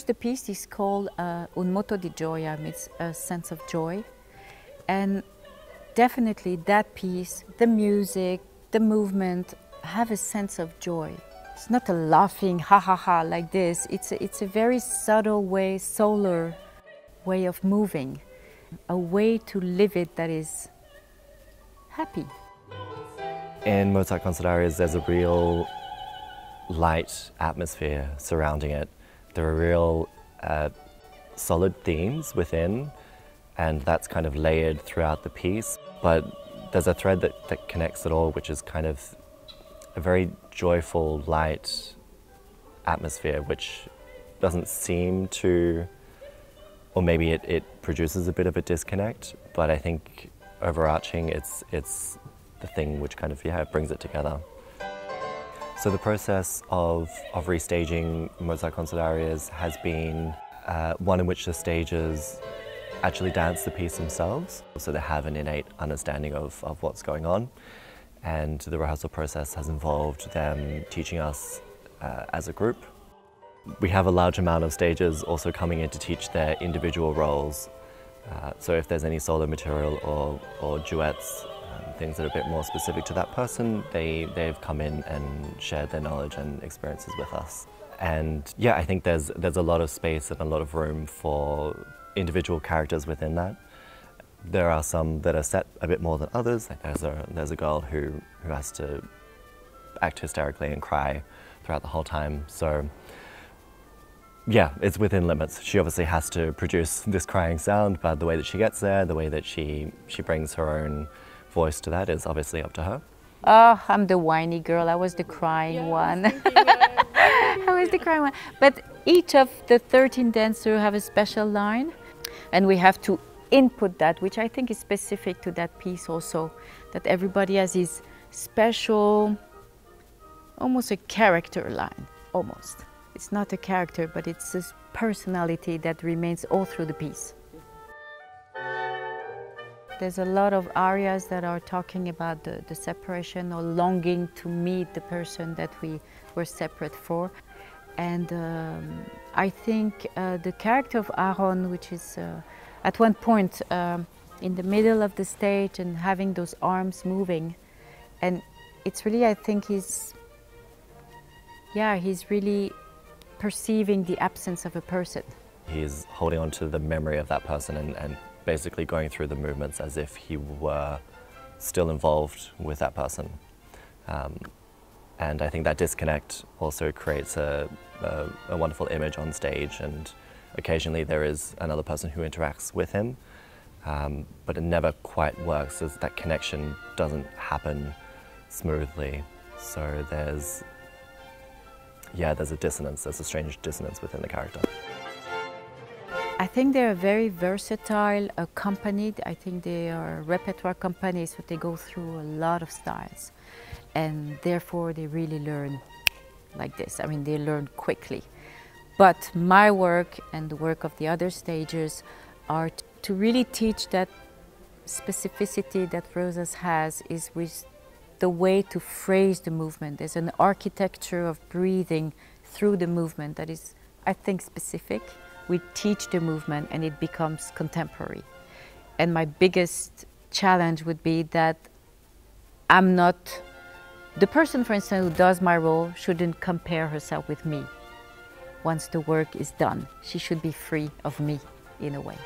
the piece is called Un moto di gioia, means a sense of joy. And definitely that piece, the music, the movement, have a sense of joy. It's not a laughing ha ha ha like this. It's a very subtle way, solar way of moving, a way to live it that is happy. In Mozart concert arias, there's a real light atmosphere surrounding it. There are real solid themes within, and that's kind of layered throughout the piece. But there's a thread that connects it all, which is kind of a very joyful, light atmosphere, which doesn't seem to, or maybe it produces a bit of a disconnect, but I think overarching, it's the thing which kind of, yeah, brings it together. So the process of restaging Mozart concert arias has been one in which the stagers actually dance the piece themselves, so they have an innate understanding of what's going on. And the rehearsal process has involved them teaching us as a group. We have a large amount of stagers also coming in to teach their individual roles. So if there's any solo material or duets, things that are a bit more specific to that person, they've come in and shared their knowledge and experiences with us. And yeah, I think there's a lot of space and a lot of room for individual characters within that. There are some that are set a bit more than others. Like there's a girl who has to act hysterically and cry throughout the whole time. So yeah, it's within limits. She obviously has to produce this crying sound, but the way that she gets there, the way that she brings her own voice to that is obviously up to her. Oh, I'm the whiny girl. I was the crying one. I was the crying one. But each of the 13 dancers have a special line, and we have to input that, which I think is specific to that piece also, that everybody has his special, almost a character line, almost. It's not a character, but it's this personality that remains all through the piece. There's a lot of arias that are talking about the separation or longing to meet the person that we were separate for. And I think the character of Aaron, which is at one point in the middle of the stage and having those arms moving, and it's really, I think he's really perceiving the absence of a person. He's holding on to the memory of that person and basically going through the movements as if he were still involved with that person. And I think that disconnect also creates a wonderful image on stage, and occasionally there is another person who interacts with him, but it never quite works, as that connection doesn't happen smoothly. So there's a dissonance, there's a strange dissonance within the character. I think they're a very versatile company. I think they are a repertoire company, so they go through a lot of styles. And therefore they really learn like this. I mean, they learn quickly. But my work and the work of the other stagers are to really teach that specificity that Rosas has, is with the way to phrase the movement. There's an architecture of breathing through the movement that is, I think, specific. We teach the movement and it becomes contemporary. And my biggest challenge would be that I'm not, the person, for instance, who does my role shouldn't compare herself with me. Once the work is done, she should be free of me, in a way.